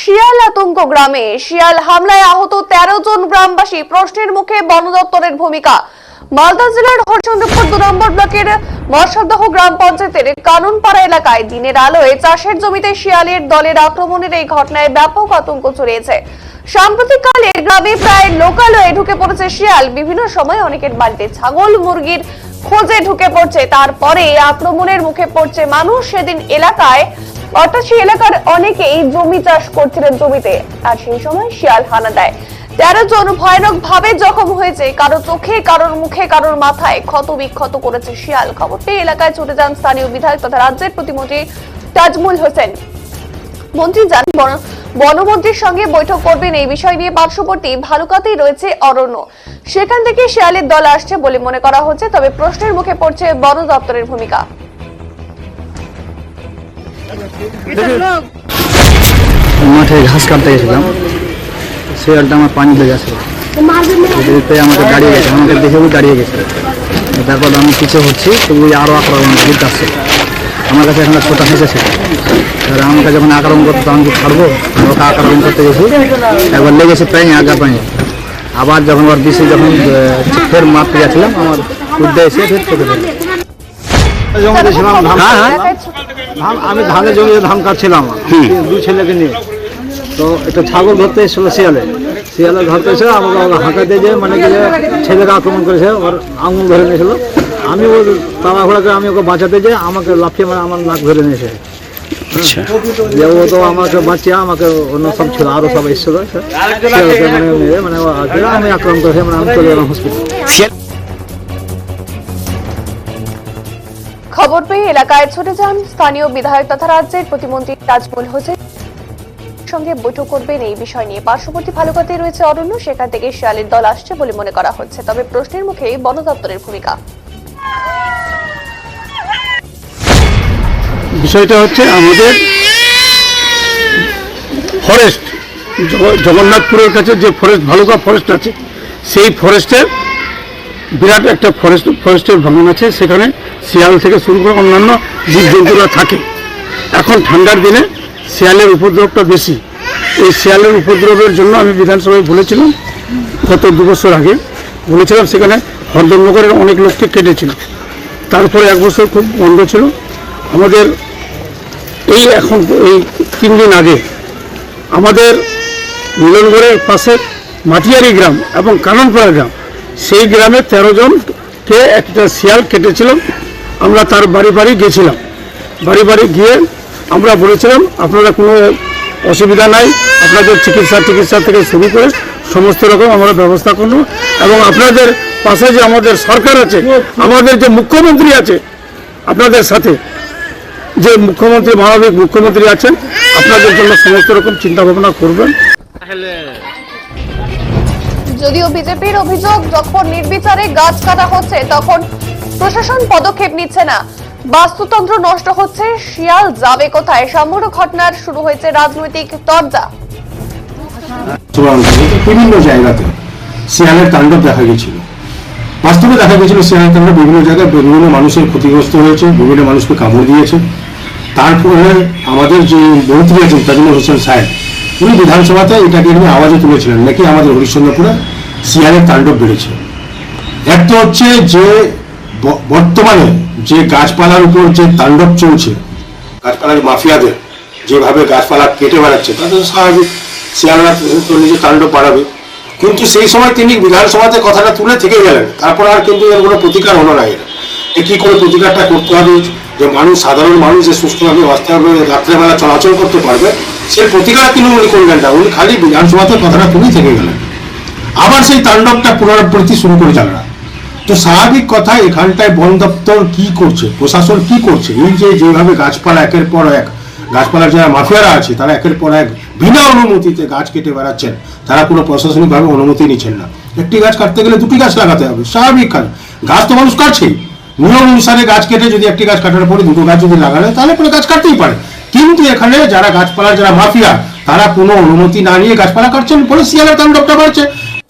শিয়াল আতঙ্ক গ্রামে শিয়াল হামলায় আহত 13 জন গ্রামবাসী প্রশ্নের মুখে বন দপ্তরের ভূমিকা। মালদা জেলার হরিচন্দ্রপুর 2 নম্বর ব্লকের মশারদহ গ্রাম পঞ্চায়েতের কানুনপাড়া এলাকায় দিনের আলোয় চাষের জমিতে শিয়ালের দলের আক্রমণের এই ঘটনায় ব্যাপক আতঙ্ক ছড়িয়েছে। সাম্প্রতিককালে গ্রামে প্রায় লোকালয়ে ঢুকে পড়েছে শিয়াল। বিভিন্ন সময় অনেকের বাড়িতে ছাগল মুরগির খোঁজে ঢুকে পড়ছে, তারপরে আক্রমণের মুখে পড়ছে মানুষ। সেদিন এলাকায় অর্থাৎ সেই এলাকার অনেকেই জমি চাষ করছিলেন জমিতে, আর সেই সময় শিয়াল হানা দেয়। 13 জন ভয়ানক ভাবে জখম হয়েছে, কারো চোখে, কারোর মুখে, কারোর মাথায় ক্ষত বিক্ষত করেছে শিয়াল। খবর পেয়ে এলাকায় ছুটে যান স্থানীয় বিধায়ক তথা রাজ্যের প্রতিমন্ত্রী তাজমুল হোসেন। মন্ত্রী যান বনমন্ত্রীর সঙ্গে বৈঠক করবেন এই বিষয় নিয়ে। পার্শ্ববর্তী ভালুকাতেই রয়েছে অরণ্য, সেখান থেকে শিয়ালের দল আসছে বলে মনে করা হচ্ছে, তবে প্রশ্নের মুখে পড়ছে বন দপ্তরের ভূমিকা। মাঠে ঘাস কাটতে গেছিলাম, শিয়ালটা আমার পানি লেগেছে, আমাকে দাঁড়িয়ে গেছে, আমাকে দেখে দাঁড়িয়ে গেছে। তারপর আমি পিছিয়ে হচ্ছি, সেগুলি আরও আক্রমণ আসছে আমার কাছে। এখন ছোটা ফেসেছে, এবার আমাকে যখন আক্রমণ করতে তখন কি ছাড়বো? ওকে আক্রমণ করতে গেছি, একবার লেগেছে প্রায় আগা পায়ে। আবার যখন ওর দিশে যখন ফের মারতে গেছিলাম, আমার উদ্দে এসে ফের চোখে জমিতে ছিলাম। আমি ধানের জমিতে ধান কাটছিলাম 2 ছেলেকে নিয়ে। তো একটা ছাগল ধরতে এসেছিল, শিয়ালে ধরতে এসে আমাকে হাঁকাতে যে মানে কি ছেলেকে আক্রমণ করেছে, ওর আঙুল ধরে নিয়েছিল। আমি ও তাড়াহুড়া করে আমি ওকে বাঁচাতে যে আমাকে লাফিয়ে মানে আমার নাক ধরে নিয়েছে। যে ও তো আমাকে বাঁচিয়ে আমাকে অন্য সব ছিল, আরো সব এসেছিল, মানে আমি আক্রমণ করেছে, মানে আমি চলে গেলাম হসপিটাল। খবর পেয়ে এলাকায় ছুটে যান স্থানীয় বিধায়ক তথা রাজ্যের প্রতিমন্ত্রী তাজমুল হোসেন, সঙ্গে বৈঠক করবেন এই বিষয় নিয়ে। পার্শ্ববর্তী ভালুকাতে রয়েছে অরণ্য, সেখান থেকে শিয়ালের দল আসছে বলে মনে করা হচ্ছে, তবে প্রশ্নের মুখে বন দপ্তরের ভূমিকা। বিষয়টা হচ্ছে আমাদের ফরেস্ট, জগন্নাথপুরের কাছে যে ফরেস্ট ভালুকা ফরেস্ট আছে, সেই ফরেস্টের বিরাট একটা ফরেস্টের ভবন আছে। সেখানে শিয়াল থেকে শুরু করে অন্যান্য জীবজন্তুরা থাকে। এখন ঠান্ডার দিনে শিয়ালের উপদ্রবটা বেশি। এই শিয়ালের উপদ্রবের জন্য আমি বিধানসভায় বলেছিলাম, গত 2 বছর আগে বলেছিলাম, সেখানে হরদমনগরের অনেক লোককে কেটেছিল। তারপরে 1 বছর খুব বন্ধ ছিল। আমাদের এখন এই 3 দিন আগে আমাদের মিলনগড়ের পাশে মাটিয়ারি গ্রাম এবং কাননপাড়া গ্রাম, সেই গ্রামে 13 জনকে একটা শিয়াল কেটেছিল। আমরা তার বাড়ি বাড়ি গেছিলাম। বাড়ি বাড়ি গিয়ে আমরা বলেছিলাম, আপনারা কোনো অসুবিধা নাই, আপনাদের চিকিৎসা থেকে শুরু করে সমস্ত রকম আমরা ব্যবস্থা করব। এবং আপনাদের পাশে যে আমাদের সরকার আছে, আমাদের যে মুখ্যমন্ত্রী আছে, আপনাদের সাথে যে মুখ্যমন্ত্রী, মানবিক মুখ্যমন্ত্রী আছেন, আপনাদের জন্য সমস্ত রকম চিন্তা ভাবনা করবেন। যদিও বিজেপির অভিযোগ, যখন নির্বিচারে গাছ কাটা হচ্ছে তখন প্রশাসন পদক্ষেপ নিচ্ছে না, বাস্তুতন্ত্র নষ্ট হচ্ছে, শিয়াল যাবে কোথায়? সমগ্র ঘটনার শুরু হয়েছে রাজনৈতিক তরজা। বিভিন্ন জায়গাতে শিয়ালের তাণ্ডব দেখা গেছিল, বাস্তবে দেখা গেছিল শিয়ালের তাণ্ডব বিভিন্ন জায়গায় বিভিন্ন মানুষের ক্ষতিগ্রস্ত হয়েছে, বিভিন্ন মানুষকে কামড় দিয়েছে। তারপরে আমাদের যে মন্ত্রী আছেন তাজমুল হোসেন সাহেব, উনি বিধানসভাতে এটাকে নিয়ে আওয়াজে তুলেছিলেন, নাকি আমাদের হরিশ্চন্দ্রপুরে শিয়ালের তাণ্ডব বেড়েছে। একটা হচ্ছে যে বর্তমানে যে গাছপালার উপর যে তাণ্ডব চলছে, গাছপালার মাফিয়াদের যেভাবে গাছপালা কেটে বেড়াচ্ছে, তাদের স্বাভাবিক শিয়ালরা তো নিজে তাণ্ডব বাড়াবে। কিন্তু সেই সময় তিনি বিধানসভাতে কথাটা তুলে থেকে গেলেন, তারপর আর কিন্তু এর কোনো প্রতিকার হলো না। এর কি করে প্রতিকারটা করতে হবে, যে মানুষ, সাধারণ মানুষ যে সুস্থভাবে বাঁচতে হবে, রাত্রেবেলা চলাচল করতে পারবে, সেই প্রতিকার তিনি উনি করলেন না। উনি খালি বিধানসভাতে কথাটা তুলে থেকে গেলেন, আবার সেই তাণ্ডবটা পুনরাবৃত্তি শুরু করে যাবেন। তো স্বাভাবিক কথা, এখানটায় বন দপ্তর কি করছে, প্রশাসন কি করছে? এই যেভাবে গাছপালা একের পর এক, গাছপালার যারা মাফিয়ারা আছে তারা একের পর এক বিনা অনুমতিতে গাছ কেটে বেড়াচ্ছেন, তারা কোনো প্রশাসনিকভাবে অনুমতি নিচ্ছেন না। একটি গাছ কাটতে গেলে 2টি গাছ লাগাতে হবে, স্বাভাবিক কাজ। গাছ তো মানুষ কাটছেই, নিয়ম অনুসারে গাছ কেটে যদি একটি গাছ কাটার পরে 2টো গাছ যদি লাগালে তাহলে পরে গাছ কাটতেই পারে। কিন্তু এখানে যারা গাছপালার যারা মাফিয়া, তারা কোনো অনুমতি না নিয়ে গাছপালা কাটছেন, ফলে শিয়ালের তাণ্ডবটা বাড়ছে।